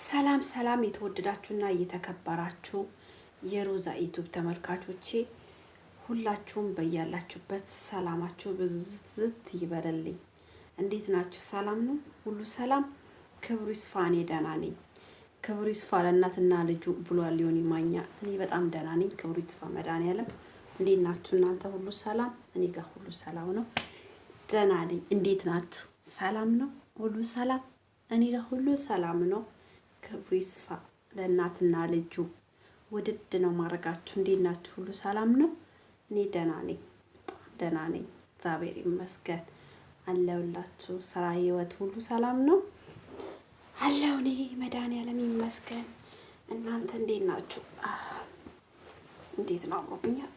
ሰላም ሰላም የተወደዳችሁና እየተከበራችሁ የሮዛ ዩቲዩብ ተመልካቾቼ ሁላችሁም በያላችሁበት ሰላማችሁ ብዝት ይበልልኝ። እንዴት ናችሁ? ሰላም ነው? ሁሉ ሰላም? ክብሩ ይስፋ። እኔ ደህና ነኝ። ክብሩ ይስፋ ለእናትና ልጁ ብሏል ሊሆን ይማኛ። እኔ በጣም ደህና ነኝ። ክብሩ ይስፋ መድኃኒዓለም። እንዴት ናችሁ እናንተ? ሁሉ ሰላም? እኔ ጋር ሁሉ ሰላም ነው። ደህና ነኝ። እንዴት ናችሁ? ሰላም ነው? ሁሉ ሰላም? እኔ ጋር ሁሉ ሰላም ነው። ክብሩ ይስፋ ለእናትና ልጁ። ውድድ ነው ማድረጋችሁ። እንዴት ናችሁ? ሁሉ ሰላም ነው? እኔ ደህና ነኝ፣ ደህና ነኝ፣ እግዚአብሔር ይመስገን አለሁላችሁ። ስራ፣ ህይወት ሁሉ ሰላም ነው አለሁ። እኔ መድኃኒዓለም ይመስገን። እናንተ እንዴት ናችሁ? እንዴት ነው አምሮብኛል።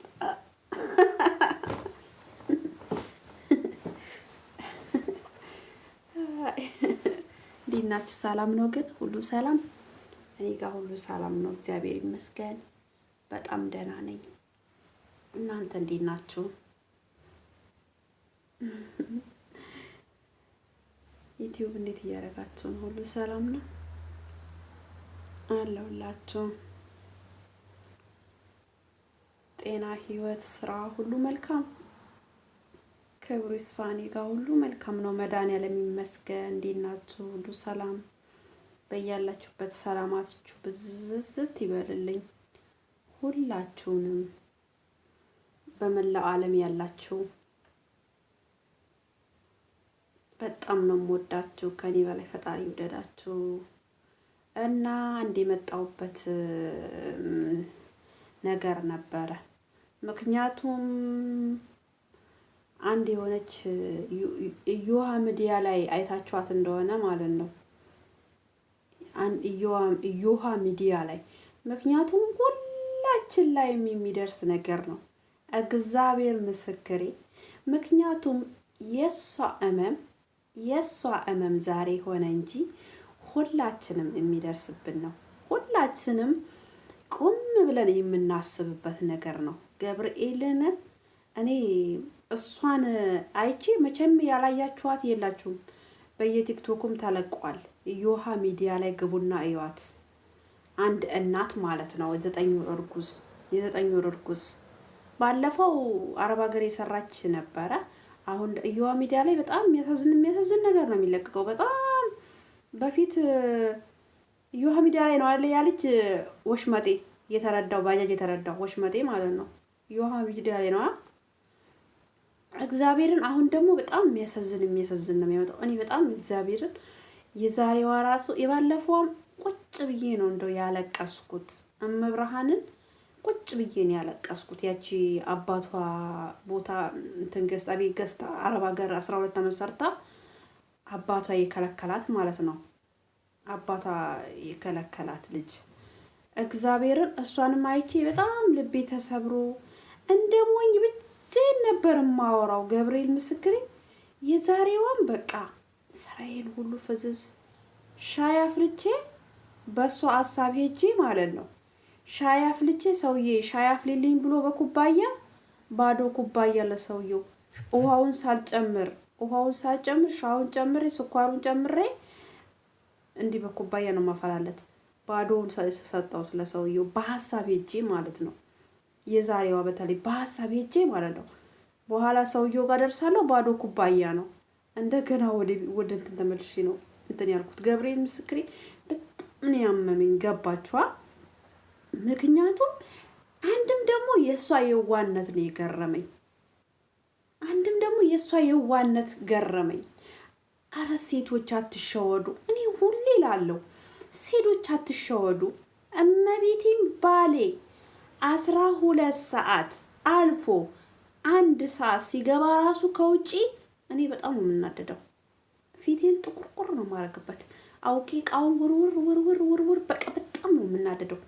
እንዴት ናችሁ? ሰላም ነው? ግን ሁሉ ሰላም? እኔ ጋር ሁሉ ሰላም ነው፣ እግዚአብሔር ይመስገን በጣም ደህና ነኝ። እናንተ እንዴት ናችሁ? ዩቲዩብ እንዴት እያደረጋችሁ ነው? ሁሉ ሰላም ነው አለሁላችሁ። ጤና፣ ህይወት፣ ስራ ሁሉ መልካም። ክብሩ ይስፋ። እኔ ጋር ሁሉ መልካም ነው፣ መድኃኒዓለም ይመስገን። እንዴት ናችሁ? ሁሉ ሰላም? በያላችሁበት ሰላማችሁ ብዝዝት ይበልልኝ። ሁላችሁንም በመላው ዓለም ያላችሁ በጣም ነው የምወዳችሁ። ከኔ በላይ ፈጣሪ ይውደዳችሁ እና እንደመጣሁበት ነገር ነበረ። ምክንያቱም አንድ የሆነች እዮሃ ሚዲያ ላይ አይታችኋት እንደሆነ ማለት ነው። እዮሃ ሚዲያ ላይ ምክንያቱም ሁላችን ላይ የሚደርስ ነገር ነው። እግዚአብሔር ምስክሬ። ምክንያቱም የሷ እመም ዛሬ ሆነ እንጂ ሁላችንም የሚደርስብን ነው። ሁላችንም ቁም ብለን የምናስብበት ነገር ነው። ገብርኤልን እኔ እሷን አይቼ መቼም ያላያችኋት የላችሁም። በየቲክቶኩም ተለቋል። እዮሃ ሚዲያ ላይ ግቡና እዩዋት። አንድ እናት ማለት ነው የዘጠኝ ወር እርጉዝ ባለፈው አረብ ሀገር የሰራች ነበረ። አሁን እዮሃ ሚዲያ ላይ በጣም የሚያሳዝን ነገር ነው የሚለቀቀው። በጣም በፊት እዮሃ ሚዲያ ላይ ነው አይደል ያ ልጅ ወሽመጤ የተረዳው ባጃጅ የተረዳው ወሽመጤ ማለት ነው። እዮሃ ሚዲያ ላይ ነው እግዚአብሔርን። አሁን ደግሞ በጣም የሚያሳዝን ነው የሚያመጣው። እኔ በጣም እግዚአብሔርን የዛሬዋ ራሱ የባለፈውም ቁጭ ብዬ ነው እንደው ያለቀስኩት። እመብርሃንን ቁጭ ብዬ ነው ያለቀስኩት። ያቺ አባቷ ቦታ እንትን ገዝታ አረብ ሀገር 12 ዓመት ሰርታ አባቷ የከለከላት ማለት ነው። አባቷ የከለከላት ልጅ እግዚአብሔርን እሷንም አይቼ በጣም ልቤ ተሰብሮ እንደሞኝ ብቻዬን ነበር የማወራው። ገብርኤል ምስክሬ። የዛሬዋን በቃ ስራዬን ሁሉ ፍዝዝ ሻይ አፍልቼ በሷ ሀሳብ ሄጄ ማለት ነው። ሻይ አፍልቼ ሰውዬ ሻይ አፍሊልኝ ብሎ በኩባያ ባዶ ኩባያ ለሰውየው ውሃውን ሳልጨምር ሻውን ጨምሬ ስኳሩን ጨምሬ እንዲህ በኩባያ ነው ማፈላለት። ባዶውን ሰጠሁት ለሰውየው በሀሳብ ሄጄ ማለት ነው። የዛሬዋ በተለይ በሀሳብ ሄጄ ማለት ነው። በኋላ ሰውየው ጋር ደርሳለሁ፣ ባዶ ኩባያ ነው። እንደገና ወደ እንትን ተመልሼ ነው እንትን ያልኩት። ገብርኤል ምስክሬ በጣም ያመመኝ። ገባችኋ? ምክንያቱም አንድም ደግሞ የእሷ የዋነት ነው የገረመኝ። ገረመኝ። አረ ሴቶች አትሸወዱ። እኔ ሁሌ ላለሁ ሴቶች አትሸወዱ። እመቤቴም ባሌ 12 ሰዓት አልፎ 1 ሰዓት ሲገባ ራሱ ከውጪ እኔ በጣም ነው የምናደደው። ፊቴን ጥቁርቁር ነው የማደርግበት። አውቄ እቃውን ውርውር በቃ በጣም ነው የምናደደው።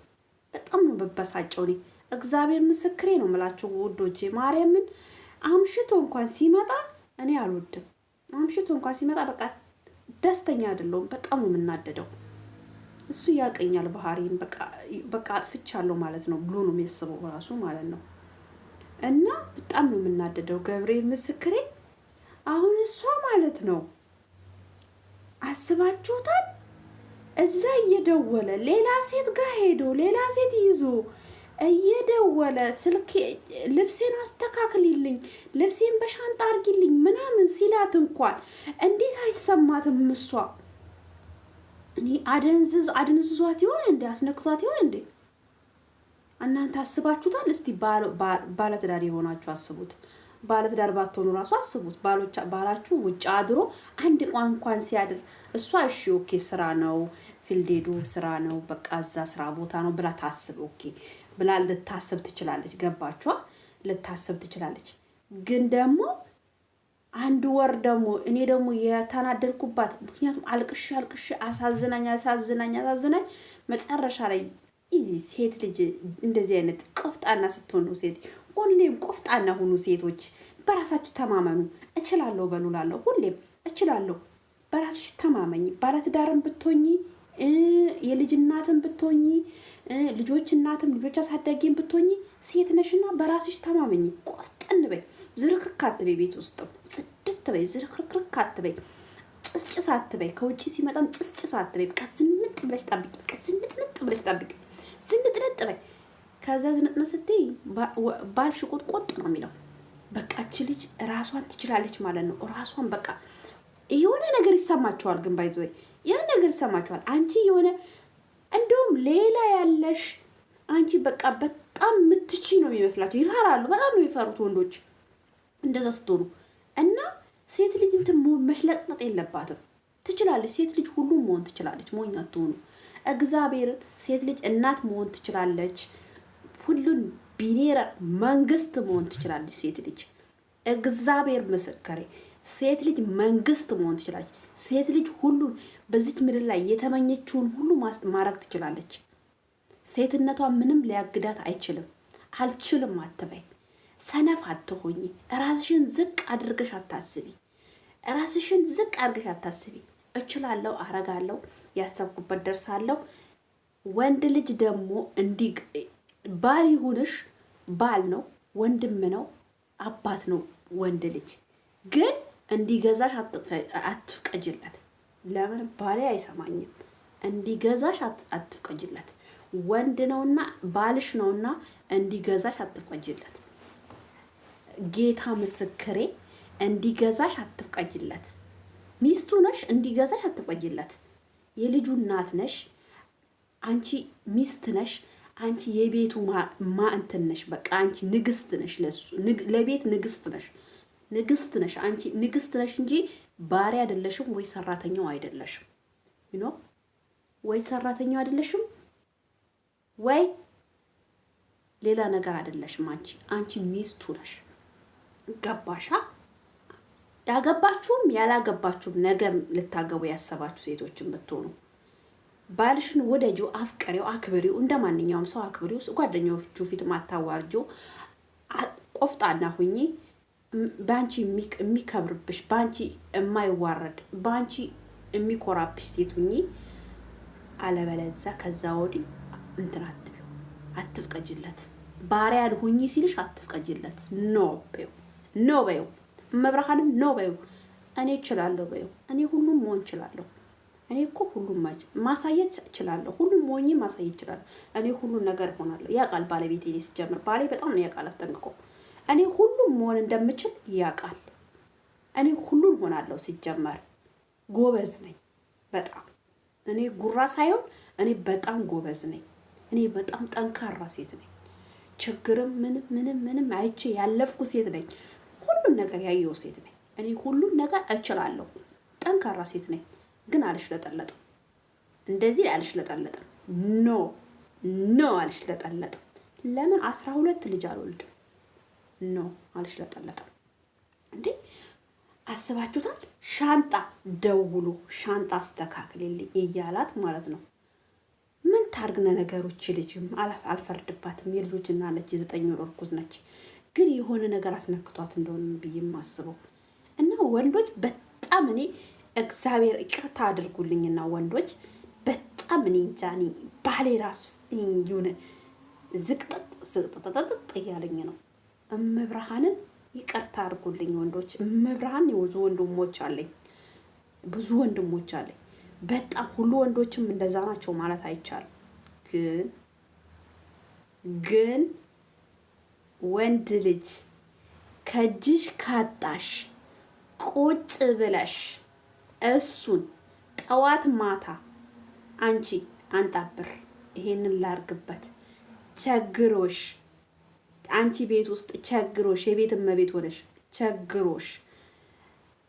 በጣም ነው በበሳጨው። እኔ እግዚአብሔር ምስክሬ ነው የምላችሁ ውዶቼ። ማርያምን አምሽቶ እንኳን ሲመጣ እኔ አልወድም። አምሽቶ እንኳን ሲመጣ በቃ ደስተኛ አይደለሁም። በጣም ነው የምናደደው። እሱ ያቀኛል ባህሪን። በቃ አጥፍቻለሁ ማለት ነው ብሎ ነው የሚያስበው ራሱ ማለት ነው። እና በጣም ነው የምናደደው። ገብርኤል ምስክሬ። አሁን እሷ ማለት ነው አስባችሁታል? እዛ እየደወለ ሌላ ሴት ጋር ሄዶ ሌላ ሴት ይዞ እየደወለ ስልክ ልብሴን አስተካክልልኝ፣ ልብሴን በሻንጣ አርጊልኝ ምናምን ሲላት እንኳን እንዴት አይሰማትም? እሷ እኔ አደንዝዟት ይሆን እንዴ? አስነክቷት ይሆን እንዴ? እናንተ አስባችሁታል? እስቲ ባለትዳር የሆናችሁ አስቡት። ባለትዳር ባትሆኑ ራሱ አስቡት። ባላችሁ ውጭ አድሮ አንድ እንኳን ሲያድር እሷ እሺ ኦኬ ስራ ነው ፊልድ ስራ ነው በቃ እዛ ስራ ቦታ ነው ብላ ታስብ ኦኬ ብላ ልታስብ ትችላለች። ገባችኋ? ልታስብ ትችላለች። ግን ደግሞ አንድ ወር ደግሞ እኔ ደግሞ የተናደድኩባት ምክንያቱም አልቅሽ አሳዝናኝ መጨረሻ ላይ ሴት ልጅ እንደዚህ አይነት ቆፍጣና ስትሆን ነው ሴት ሁሌም ቆፍጣና ሁኑ ሴቶች፣ በራሳችሁ ተማመኑ። እችላለሁ በሉላለሁ፣ ሁሌም እችላለሁ። በራስሽ ተማመኝ። ባለትዳርም ብትሆኚ የልጅ እናትም ብትሆኚ ልጆች እናትም ልጆች አሳዳጊም ብትሆኚ ሴት ነሽና በራስሽ ተማመኝ። ቆፍጠን በይ፣ ዝርክርክ አትበይ። ቤት ውስጥም ጽድት በይ፣ ዝርክርክ አትበይ፣ ጭስጭስ አትበይ። ከውጪ ሲመጣም ጭስጭስ አትበይ። በቃ ዝንጥ ብለሽ ጠብቂ። በቃ ዝንጥ ብለሽ ጠብቂ። ዝንጥ በይ። ከዛ ዝንጥ ስትይ ባልሽ ቁጥቁጥ ነው የሚለው። በቃ እቺ ልጅ ራሷን ትችላለች ማለት ነው። ራሷን በቃ የሆነ ነገር ይሰማቸዋል። ግን ባይዘይ የሆነ ነገር ይሰማቸዋል። አንቺ የሆነ እንደውም ሌላ ያለሽ አንቺ በቃ በጣም ምትቺ ነው የሚመስላቸው። ይፈራሉ። በጣም ነው የሚፈሩት ወንዶች እንደዛ ስትሆኑ። እና ሴት ልጅ እንትን መሽለቅለጥ የለባትም። ትችላለች። ሴት ልጅ ሁሉም መሆን ትችላለች። ሞኝ አትሆኑ። እግዚአብሔርን ሴት ልጅ እናት መሆን ትችላለች። ሁሉን ቢኔር መንግስት መሆን ትችላለች። ሴት ልጅ እግዚአብሔር ምስክሬ፣ ሴት ልጅ መንግስት መሆን ትችላለች። ሴት ልጅ ሁሉን በዚች ምድር ላይ የተመኘችውን ሁሉ ማድረግ ትችላለች። ሴትነቷ ምንም ሊያግዳት አይችልም። አልችልም አትበይ። ሰነፍ አትሆኚ። ራስሽን ዝቅ አድርገሽ አታስቢ። ራስሽን ዝቅ አድርገሽ አታስቢ። እችላለሁ፣ አረጋለሁ፣ ያሰብኩበት ደርሳለሁ። ወንድ ልጅ ደግሞ እንዲህ ባል ይሁንሽ፣ ባል ነው፣ ወንድም ነው፣ አባት ነው። ወንድ ልጅ ግን እንዲገዛሽ አትፍቀጅለት። ለምን? ባሌ አይሰማኝም። እንዲገዛሽ አትፍቀጅለት። ወንድ ነውና ባልሽ ነውና እንዲገዛሽ አትፍቀጅለት። ጌታ ምስክሬ፣ እንዲገዛሽ አትፍቀጅለት። ሚስቱ ነሽ፣ እንዲገዛሽ አትፍቀጅለት። የልጁ እናት ነሽ አንቺ፣ ሚስት ነሽ አንቺ፣ የቤቱ እንትን ነሽ። በቃ አንቺ ንግስት ነሽ፣ ለቤት ንግስት ነሽ። ንግስት ነሽ አንቺ፣ ንግስት ነሽ እንጂ ባሪያ አይደለሽም፣ ወይ ሰራተኛው አይደለሽም። ወይ ሰራተኛው አይደለሽም፣ ወይ ሌላ ነገር አይደለሽም። አንቺ ሚስቱ ነሽ። ገባሻ? ያገባችሁም ያላገባችሁም ነገም ልታገቡ ያሰባችሁ ሴቶችን ብትሆኑ ባልሽን ወደጁ፣ አፍቀሪው፣ አክብሪው። እንደ ማንኛውም ሰው አክብሪው። ጓደኞቹ ፊት ማታዋርጆ፣ ቆፍጣና ሁኚ። ባንቺ የሚከብርብሽ፣ ባንቺ የማይዋረድ፣ ባንቺ የሚኮራብሽ ሴት ሁኚ። አለበለዛ ከዛ ወዲህ እንትን አትቢው፣ አትፍቀጅለት። ባሪያን ሁኚ ሲልሽ አትፍቀጅለት። ኖ በይው። መብርሃንም ኖ በይው። እኔ እችላለሁ በይው። እኔ ሁሉም መሆን እችላለሁ። እኔ እኮ ሁሉም ማሳየት እችላለሁ። ሁሉም ሞኝ ማሳየት እችላለሁ። እኔ ሁሉን ነገር ሆናለሁ። ያውቃል ባለቤቴ። እኔ ሲጀምር ባሌ በጣም ነው ያውቃል አስጠንቅቆ። እኔ ሁሉም መሆን እንደምችል ያውቃል። እኔ ሁሉን ሆናለሁ። ሲጀመር ጎበዝ ነኝ በጣም። እኔ ጉራ ሳይሆን እኔ በጣም ጎበዝ ነኝ። እኔ በጣም ጠንካራ ሴት ነኝ። ችግርም ምንም አይቼ ያለፍኩ ሴት ነኝ። ሁሉን ነገር ያየው ሴት ነኝ። እኔ ሁሉን ነገር እችላለሁ። ጠንካራ ሴት ነኝ። ግን አልሽለጠለጥም። እንደዚህ አልሽለጠለጥም። ኖ አልሽለጠለጥም። ለምን 12 ልጅ አልወልድም? ኖ አልሽለጠለጥም። እንዴ አስባችሁታል? ሻንጣ ደውሎ ሻንጣ አስተካክልልኝ እያላት ማለት ነው። ምን ታርግነ ነገሮች? ልጅም አልፈርድባትም። የልጆች እና ነች፣ የ9 ወር እርጉዝ ነች። ግን የሆነ ነገር አስነክቷት እንደሆነ ብዬ የማስበው እና ወንዶች በጣም እኔ እግዚአብሔር ይቅርታ አድርጉልኝና ወንዶች በጣም እኔ እንጃኒ ባሌ ራሱ የሆነ ዝቅጥጥ እያለኝ ነው። እመብርሃንን ይቅርታ አድርጉልኝ ወንዶች። እመብርሃን ብዙ ወንድሞች አለኝ። በጣም ሁሉ ወንዶችም እንደዛ ናቸው ማለት አይቻልም። ግን ወንድ ልጅ ከእጅሽ ካጣሽ ቁጭ ብለሽ እሱን ጠዋት ማታ አንቺ አንጣብር ይሄንን ላርግበት ቸግሮሽ አንቺ ቤት ውስጥ ቸግሮሽ የቤት እመቤት ሆነሽ ቸግሮሽ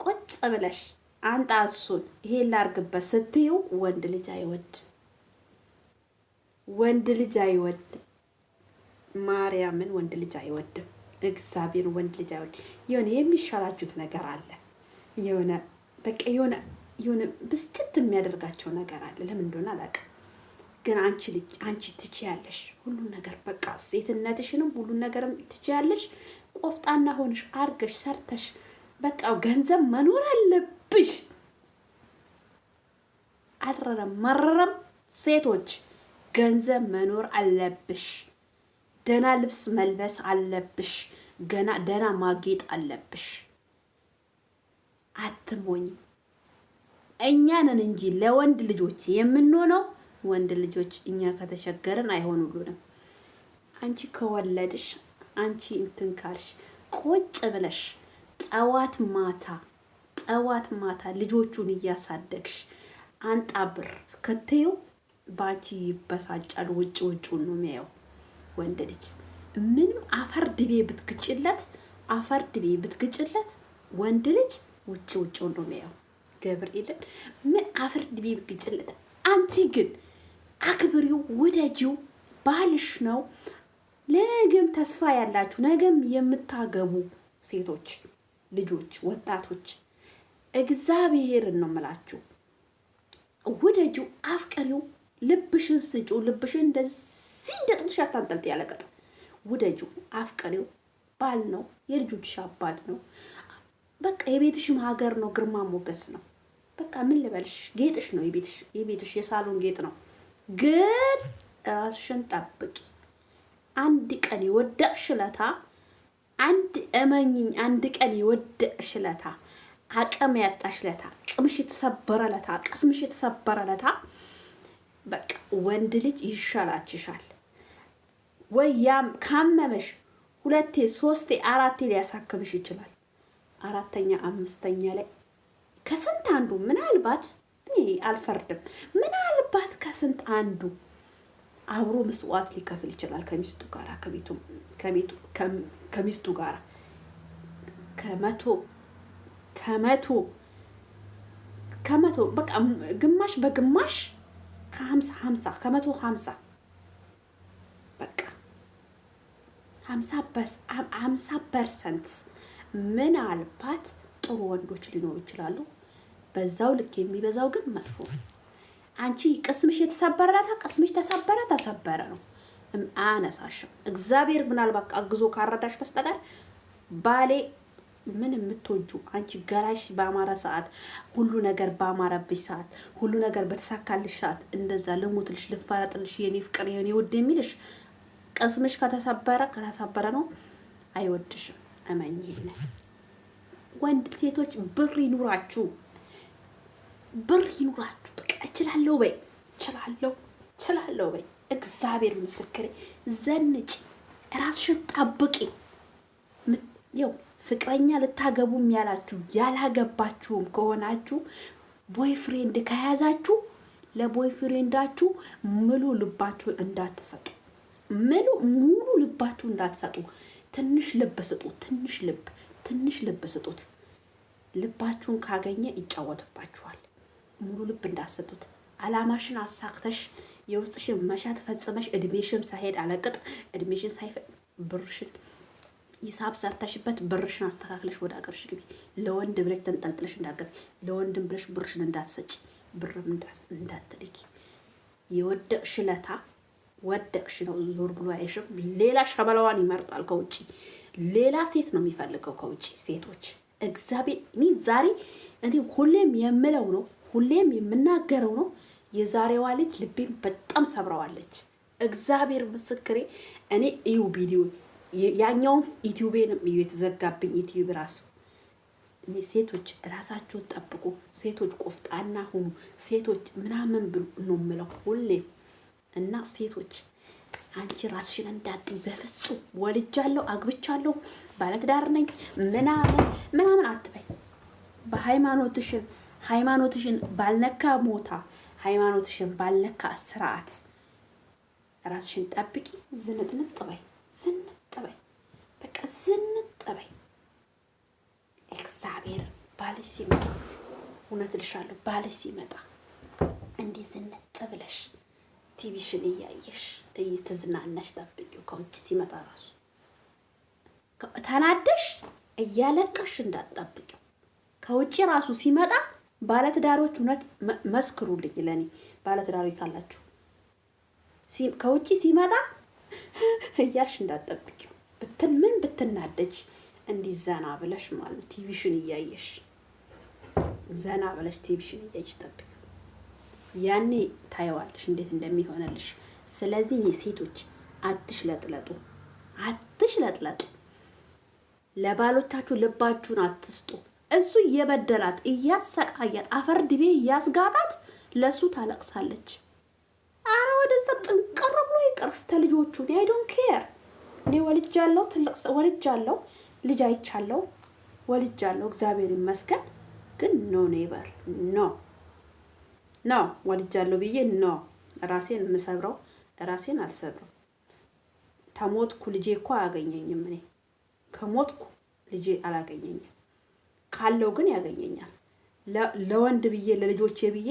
ቁጭ ብለሽ አንጣ እሱን ይሄን ላርግበት ስትይው ወንድ ልጅ አይወድም። ወንድ ልጅ አይወድም። ማርያምን ወንድ ልጅ አይወድም። እግዚአብሔር ወንድ ልጅ አይወድም። የሆነ የሚሻላችሁት ነገር አለ። የሆነ በቃ የሆነ ብስጭት የሚያደርጋቸው ነገር አለ። ለምን እንደሆነ አላውቅም። ግን አንቺ ልጅ አንቺ ትችያለሽ ሁሉን ነገር በቃ ሴትነትሽንም ሁሉን ነገርም ትችያለሽ። ቆፍጣና ሆነሽ አርገሽ ሰርተሽ በቃ ገንዘብ መኖር አለብሽ። አረረም መረረም ሴቶች ገንዘብ መኖር አለብሽ። ደህና ልብስ መልበስ አለብሽ። ደህና ማጌጥ አለብሽ። አትሞኝ። እኛ ነን እንጂ ለወንድ ልጆች የምንሆነው። ወንድ ልጆች እኛ ከተቸገርን አይሆኑልንም። አንቺ ከወለድሽ አንቺ እንትን ካልሽ ቁጭ ብለሽ ጠዋት ማታ ልጆቹን እያሳደግሽ አንጣ ብር ከተዩ ባንቺ ይበሳጫል። ውጭውን ነው የሚያየው ወንድ ልጅ። ምንም አፈር ድቤ ብትግጭለት ወንድ ልጅ ውጭውን ነው የሚያየው። ገብርኤልን ምን አፈር ድቤ ብትግጭለት። አንቺ ግን አክብሪው፣ ውደጂው። ባልሽ ነው። ለነገም ተስፋ ያላችሁ ነገም የምታገቡ ሴቶች ልጆች፣ ወጣቶች እግዚአብሔርን ነው የምላችሁ። ውደጂው፣ አፍቅሪው፣ ልብሽን ስጩ። ልብሽን እንደዚህ እንደጥልሽ አታንጠልጥ ያለቀጥ። ውደጂው፣ አፍቅሪው። ባል ነው፣ የልጆችሽ አባት ነው። በቃ የቤትሽም ሀገር ነው፣ ግርማ ሞገስ ነው። በቃ ምን ልበልሽ፣ ጌጥሽ ነው። የቤትሽ የሳሎን ጌጥ ነው። ግን ራስሽን ጠብቂ። አንድ ቀን የወደቅሽለታ አንድ ቀን የወደቅሽለታ አቅም ያጣሽለታ ቅስምሽ የተሰበረለታ በቃ ወንድ ልጅ ይሻላችሻል። ወያም ካመመሽ 2 3 4 ሊያሳክምሽ ይችላል። 4ኛ 5ኛ ላይ ከስንት አንዱ ምናልባት እኔ አልፈርድም። ምናልባት ከስንት አንዱ አብሮ መስዋዕት ሊከፍል ይችላል ከሚስቱ ጋር ከሚስቱ ጋር ከመቶ በቃ ግማሽ በግማሽ ከ50 በቃ 50% ምናልባት ጥሩ ወንዶች ሊኖሩ ይችላሉ። በዛው ልክ የሚበዛው ግን መጥፎ። አንቺ ቅስምሽ ተሰበረ ነው። አነሳሽም እግዚአብሔር ምናልባት አግዞ ካረዳሽ በስተቀር ባሌ ምን የምትወጁ አንቺ ገላሽ ባማረ ሰዓት፣ ሁሉ ነገር ባማረብሽ ሰዓት፣ ሁሉ ነገር በተሳካልሽ ሰዓት እንደዛ ልሙትልሽ፣ ልፋረጥልሽ፣ የኔ ፍቅር፣ የኔ ውድ የሚልሽ ቅስምሽ ከተሰበረ ነው። አይወድሽም። እመኝ። ይሄን ወንድ ሴቶች ብር ይኑራችሁ። በቃ እችላለሁ በይ። እግዚአብሔር ምስክሬ። ዘንጭ፣ ራስሽን ጠብቂ። ፍቅረኛ ልታገቡም ያላችሁ ያላገባችሁም ከሆናችሁ ቦይፍሬንድ ከያዛችሁ ለቦይፍሬንዳችሁ ሙሉ ልባችሁን እንዳትሰጡ። ሙሉ ልባችሁ እንዳትሰጡ። ትንሽ ልብ ስጡ። ትንሽ ልብ ስጡት። ልባችሁን ካገኘ ይጫወትባችኋል። ሙሉ ልብ እንዳትሰጡት። አላማሽን አሳክተሽ የውስጥሽን መሻት ፈጽመሽ እድሜሽን ሳይሄድ አለቅጥ እድሜሽን ሳይፈ ብርሽን ሂሳብ ሰርተሽበት ብርሽን አስተካክለሽ ወደ አገርሽ ግቢ። ለወንድ ብለሽ ተንጠልጥለሽ እንዳትገቢ። ለወንድም ብለሽ ብርሽን እንዳትሰጪ፣ ብርም እንዳትልኪ። የወደቅሽለታ ወደቅሽ ነው። ዞር ብሎ አይሽም። ሌላ ሸበላዋን ይመርጣል ከውጪ። ሌላ ሴት ነው የሚፈልገው ከውጪ ሴቶች። እግዚአብሔር እኔ ሁሌም የምለው ነው፣ ሁሌም የምናገረው ነው። የዛሬዋ ልጅ ልቤን በጣም ሰብረዋለች። እግዚአብሔር ምስክሬ። እኔ እዩ ቪዲዮ ያኛውን ዩቲዩቤንም እዩ የተዘጋብኝ ዩቲዩብ ራሱ እኔ ሴቶች ራሳችሁን ጠብቁ፣ ሴቶች ቆፍጣና ሁኑ፣ ሴቶች ምናምን ብሉ ነው የምለው ሁሌም። እና ሴቶች አንቺ ራስሽን እንዳትይ በፍጹም። ወልጃለሁ፣ አግብቻለሁ፣ ባለትዳር ነኝ ምናምን አትበይ። ሃይማኖትሽን ባልነካ ሞታ፣ ሃይማኖትሽን ባልነካ ስርዓት ራስሽን ጠብቂ። ዝንጥ በይ፣ በቃ ዝንጥ በይ። እግዚአብሔር ባልሽ ሲመጣ እውነት እልሻለሁ፣ ባልሽ ሲመጣ እንዲህ ዝንጥ ብለሽ ቲቪሽን እያየሽ እየተዝናናሽ ጠብቂው። ከውጭ ሲመጣ ራሱ ተናደሽ እያለቀሽ እንዳትጠብቂው። ከውጭ ራሱ ሲመጣ ባለትዳሮች እውነት መስክሩልኝ፣ ለኔ ባለትዳሮች ካላችሁ ከውጭ ሲመጣ እያልሽ እንዳትጠብቂው። ምን ብትናደጅ እንዲህ ዘና ብለሽ ማለት ቲቪሽን እያየሽ ዘና ብለሽ ቲቪሽን እያየሽ ጠብቂው። ያኔ ታየዋለሽ እንዴት እንደሚሆንልሽ። ስለዚህ ሴቶች አትሽለጥለጡ። ለባሎቻችሁ ልባችሁን አትስጡ። እሱ እየበደላት እያሰቃያት አፈር ድቤ እያስጋጣት ለሱ ታለቅሳለች። አረ ወደዛ ጥንቀር ብሎ ይቅርስተ ልጆቹ አይ ዶንት ኬር። እኔ ወልጃለሁ፣ ትልቅ ወልጃለሁ፣ ልጅ አይቻለሁ፣ ወልጃለሁ፣ እግዚአብሔር ይመስገን። ግን ኖ ኔቨር ኖ ወልጃለሁ ብዬ ኖ ራሴን የምሰብረው ራሴን አልሰብረው። ተሞትኩ ልጄ እኮ አያገኘኝም። እኔ ከሞትኩ ልጄ አላገኘኝም። ካለው ግን ያገኘኛል። ለወንድ ብዬ ለልጆቼ ብዬ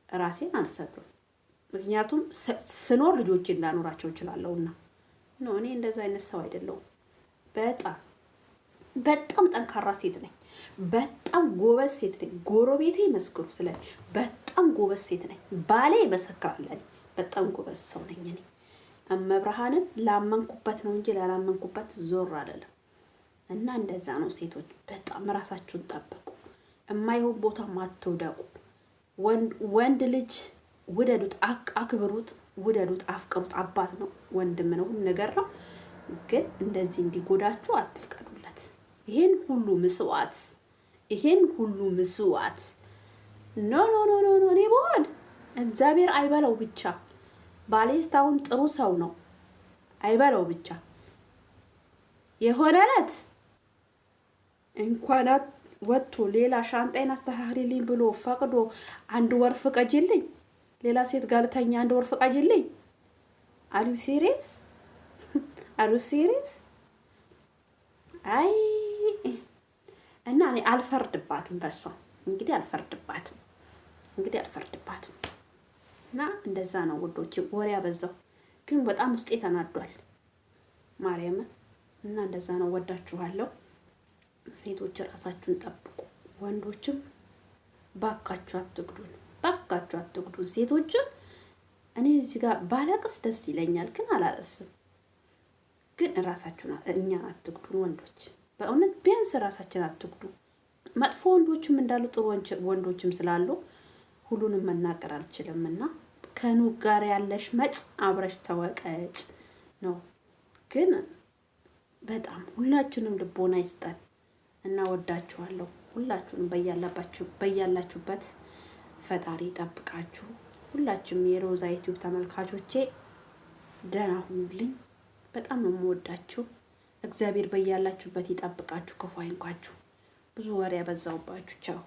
ራሴን አልሰብርም። ምክንያቱም ስኖር ልጆቼ እንዳኖራቸው እችላለሁና ነው። እኔ እንደዛ አይነት ሰው አይደለሁም። በጣም ጠንካራ ሴት ነኝ። በጣም ጎበዝ ሴት ነኝ። ጎረቤቴ ይመስክሩ ስለ በጣም ጎበዝ ሴት ነኝ። ባሌ ይመሰክራል። በጣም ጎበዝ ሰው ነኝ እኔ። እመብርሃንን ላመንኩበት ነው እንጂ ላላመንኩበት ዞር አይደለም። እና እንደዛ ነው። ሴቶች በጣም ራሳችሁን ጠብቁ። የማይሆን ቦታ ማትወደቁ። ወንድ ልጅ ውደዱት፣ አክብሩት፣ ውደዱት፣ አፍቅሩት። አባት ነው፣ ወንድም ነው፣ ነገር ነው። ግን እንደዚህ እንዲጎዳችሁ አትፍቀዱለት። ይሄን ሁሉ ምስዋዕት ኖ እኔ በሆን እግዚአብሔር አይበለው ብቻ። ባሌስት አሁን ጥሩ ሰው ነው፣ አይበለው ብቻ። የሆነ ዕለት እንኳን ወጥቶ ሌላ ሻንጣይን አስተካክልልኝ ብሎ ፈቅዶ 1 ወር ፍቀጅልኝ፣ ሌላ ሴት ጋር ልተኛ 1 ወር ፍቀጅልኝ። አሩ ሲሪየስ? አይ እና እኔ አልፈርድባትም በሷ እንግዲህ አልፈርድባትም። እና እንደዛ ነው ውዶች። ወሬ አበዛው ግን በጣም ውስጤ ተናዷል ማርያምን። እና እንደዛ ነው። ወዳችኋለሁ። ሴቶች ራሳችሁን ጠብቁ። ወንዶችም ባካችሁ አትግዱን። ሴቶችን እኔ እዚህ ጋር ባለቅስ ደስ ይለኛል፣ ግን አላለቅስም። ግን ራሳችሁን እኛን አትግዱን ወንዶች። በእውነት ቢያንስ ራሳችን አትግዱ። መጥፎ ወንዶችም እንዳሉ ጥሩ ወንዶችም ስላሉ ሁሉንም መናገር አልችልምና ከኑግ ጋር ያለሽ መጭ አብረሽ ተወቀጭ ነው። ግን በጣም ሁላችንም ልቦና ይስጠን እና ወዳችኋለሁ። ሁላችሁንም በያላችሁበት ፈጣሪ ጠብቃችሁ። ሁላችሁም የሮዛ ዩቲዩብ ተመልካቾቼ ደህና ሁኑልኝ። በጣም ነው የምወዳችሁ። እግዚአብሔር በያላችሁበት ይጠብቃችሁ፣ ክፉ አይንኳችሁ። ብዙ ወሬ ያበዛውባችሁ። ቻው።